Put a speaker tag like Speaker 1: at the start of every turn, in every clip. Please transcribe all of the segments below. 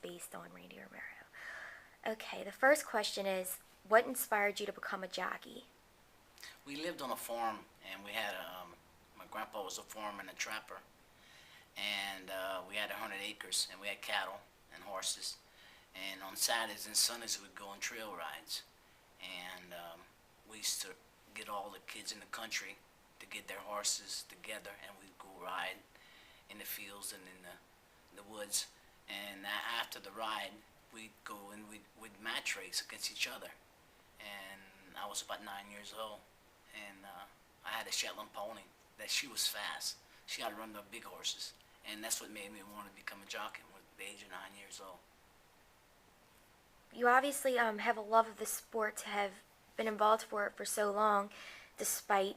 Speaker 1: based on Randy Romero. Okay, the first question is, what inspired you to become a jockey?
Speaker 2: We lived on a farm, and we had my grandpa was a foreman and a trapper, and we had 100 acres, and we had cattle and horses. And on Saturdays and Sundays, we'd go on trail rides, and we used to get all the kids in the country to get their horses together, and we'd go ride in the fields and in the woods. And after the ride, we'd go and we'd match race against each other. And I was about 9 years old, and I had a Shetland pony that she was fast. She had to run the big horses, and that's what made me want to become a jockey at the age of 9 years old.
Speaker 1: You obviously have a love of the sport to have been involved for it for so long, despite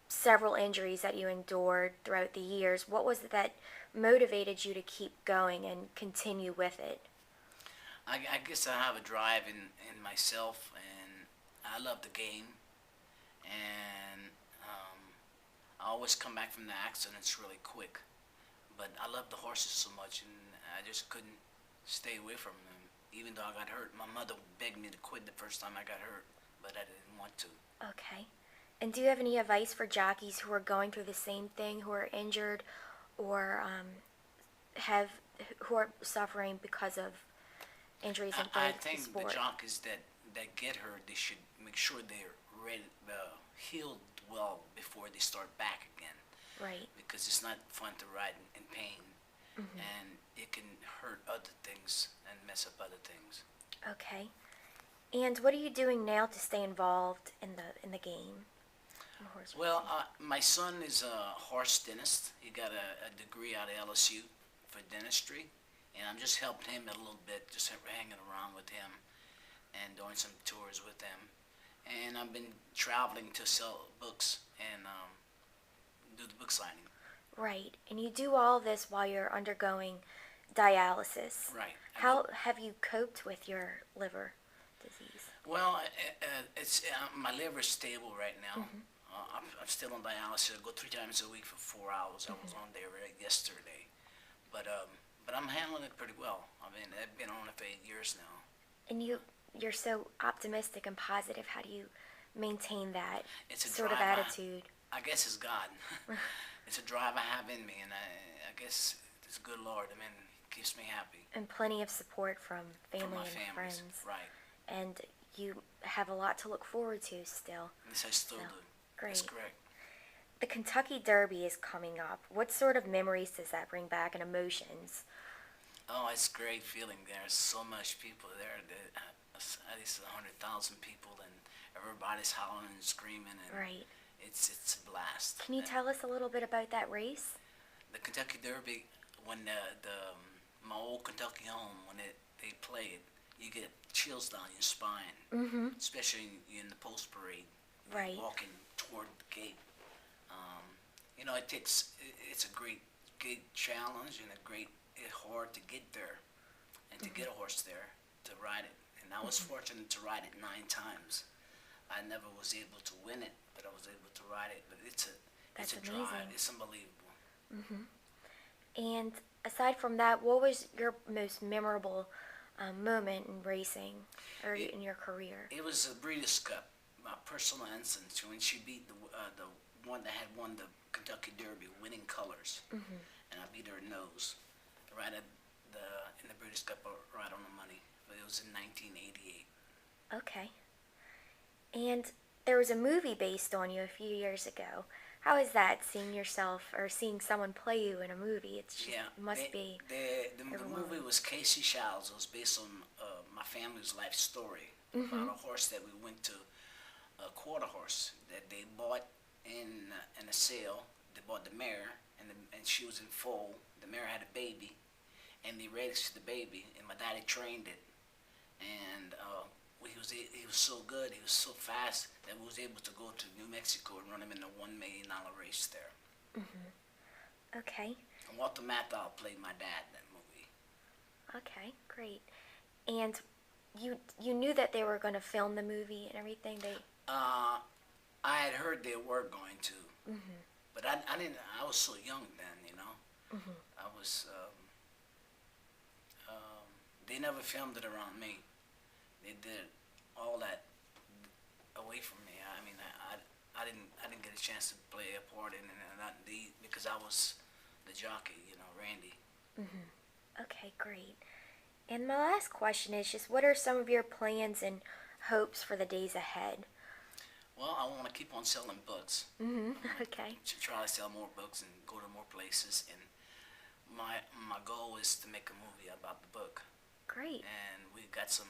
Speaker 1: several injuries that you endured throughout the years. What was it that motivated you to keep going and continue with it?
Speaker 2: I guess I have a drive in myself, and I love the game, and I always come back from the accidents really quick. But I love the horses so much, and I just couldn't stay away from them. Even though I got hurt, my mother begged me to quit the first time I got hurt, but I didn't want to.
Speaker 1: Okay. And do you have any advice for jockeys who are going through the same thing, who are injured or have who are suffering because of injuries in
Speaker 2: I
Speaker 1: the
Speaker 2: think
Speaker 1: sport?
Speaker 2: the jockeys that get hurt, they should make sure they're ready, healed well before they start back again.
Speaker 1: Right.
Speaker 2: Because it's not fun to ride in pain, and it can hurt other things and mess up other things.
Speaker 1: Okay. And what are you doing now to stay involved in the game? In horse
Speaker 2: Well,
Speaker 1: racing?
Speaker 2: my son is a horse dentist. He got a degree out of LSU for dentistry, and I'm just helping him a little bit, just hanging around with him and doing some tours with him. And I've been traveling to sell books and do the book signing.
Speaker 1: Right. And you do all this while you're undergoing dialysis.
Speaker 2: Right.
Speaker 1: How have you coped with your liver disease?
Speaker 2: Well, it's my liver's stable right now. I'm still on dialysis. I go 3 times a week for 4 hours. I was on there yesterday, but I'm handling it pretty well. I mean, I've been on it for 8 years now.
Speaker 1: And you're so optimistic and positive. How do you maintain that
Speaker 2: It's a
Speaker 1: sort of
Speaker 2: drive.
Speaker 1: attitude?
Speaker 2: I guess it's God. It's a drive I have in me, and I guess it's good Lord. I mean, it keeps me happy.
Speaker 1: And plenty of support from
Speaker 2: From
Speaker 1: family
Speaker 2: my
Speaker 1: and
Speaker 2: families.
Speaker 1: friends.
Speaker 2: Right.
Speaker 1: And you have a lot to look forward to still.
Speaker 2: Yes, I still
Speaker 1: So,
Speaker 2: do.
Speaker 1: great.
Speaker 2: That's correct.
Speaker 1: The Kentucky Derby is coming up. What sort of memories does that bring back and emotions?
Speaker 2: Oh, it's a great feeling. There's so much people there. At least 100,000 people, and everybody's howling and screaming, and
Speaker 1: Right.
Speaker 2: it's a blast.
Speaker 1: Can you
Speaker 2: And
Speaker 1: tell us a little bit about that race?
Speaker 2: the Kentucky Derby, when my old Kentucky home, when they play it, you get chills down your spine, especially in the post parade,
Speaker 1: Right.
Speaker 2: walking toward the gate. It's a great challenge and it's hard to get there and to get a horse there to ride it. And I was fortunate to ride it 9 times. I never was able to win it, but I was able to ride it. But it's
Speaker 1: That's
Speaker 2: a
Speaker 1: amazing.
Speaker 2: drive. It's unbelievable.
Speaker 1: And aside from that, what was your most memorable moment in racing or in your career?
Speaker 2: It was a Breeders' Cup, my personal instance, when she beat the one that had won the Kentucky Derby, Winning Colors, and I beat her nose right at in the Breeders' Cup, right on the money. But it was in 1988.
Speaker 1: Okay. And there was a movie based on you a few years ago. How is that, seeing yourself or seeing someone play you in a movie? It's just,
Speaker 2: Yeah,
Speaker 1: it must be
Speaker 2: the movie
Speaker 1: overwhelming.
Speaker 2: was Casey Childs. It was based on my family's life story about a horse that we went to, a quarter horse that they bought in a sale. They bought the mare, and she was in foal. The mare had a baby, and they raised the baby, and my daddy trained it, and he was so good, he was so fast that we was able to go to New Mexico and run him in a $1 million race there.
Speaker 1: Okay.
Speaker 2: And Walter Matthau played my dad in that movie.
Speaker 1: Okay, great. And you knew that they were going to film the movie and everything.
Speaker 2: I had heard they were going to, but I didn't. I was so young then, I was they never filmed it around me. They did all that away from me. I mean, I didn't get a chance to play a part in it, and not the because I was the jockey, you know, Randy.
Speaker 1: Okay, great. And my last question is just what are some of your plans and hopes for the days ahead?
Speaker 2: Well, I want to keep on selling books.
Speaker 1: Okay.
Speaker 2: To try to sell more books and go to more places. And my goal is to make a movie about the book.
Speaker 1: Great.
Speaker 2: And we got some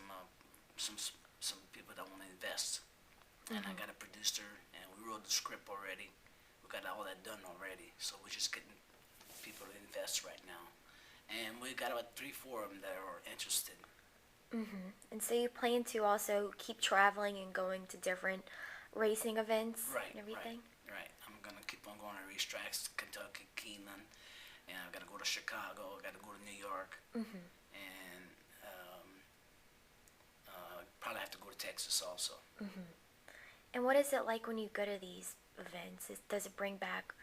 Speaker 2: some people that want to invest. And I got a producer, and we wrote the script already. We got all that done already. So we're just getting people to invest right now. And we got about 3, 4 of them that are interested.
Speaker 1: And so you plan to also keep traveling and going to different racing events
Speaker 2: Right,
Speaker 1: and everything?
Speaker 2: right. I'm gonna keep on going to racetracks, Kentucky, Keeneland, and I gotta go to Chicago. I gotta go to New York, and probably have to go to Texas also.
Speaker 1: And what is it like when you go to these events? Does it bring back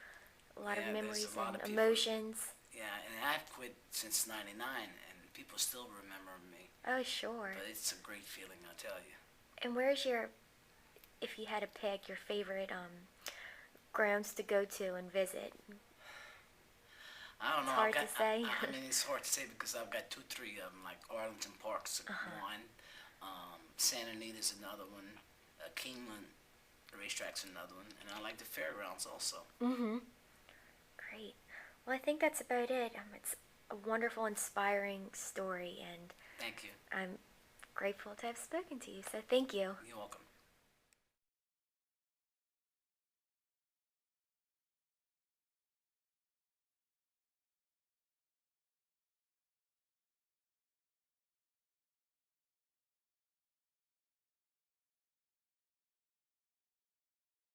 Speaker 1: a lot of
Speaker 2: Yeah, there's
Speaker 1: memories
Speaker 2: a lot
Speaker 1: and
Speaker 2: of people.
Speaker 1: emotions?
Speaker 2: Yeah, and I've quit since '99, and people still remember me.
Speaker 1: Oh, sure.
Speaker 2: But it's a great feeling, I tell you.
Speaker 1: And where's your, if you had to pick your favorite grounds to go to and visit?
Speaker 2: I don't know.
Speaker 1: It's hard
Speaker 2: I've got,
Speaker 1: to say.
Speaker 2: I mean, it's hard to say because I've got 2, 3 of them. Like Arlington Park's one, Santa Anita's another one, Keeneland Racetrack's another one, and I like the fairgrounds also.
Speaker 1: Great. Well, I think that's about it. It's a wonderful, inspiring story, and
Speaker 2: Thank you.
Speaker 1: I'm grateful to have spoken to you. So thank you.
Speaker 2: You're welcome.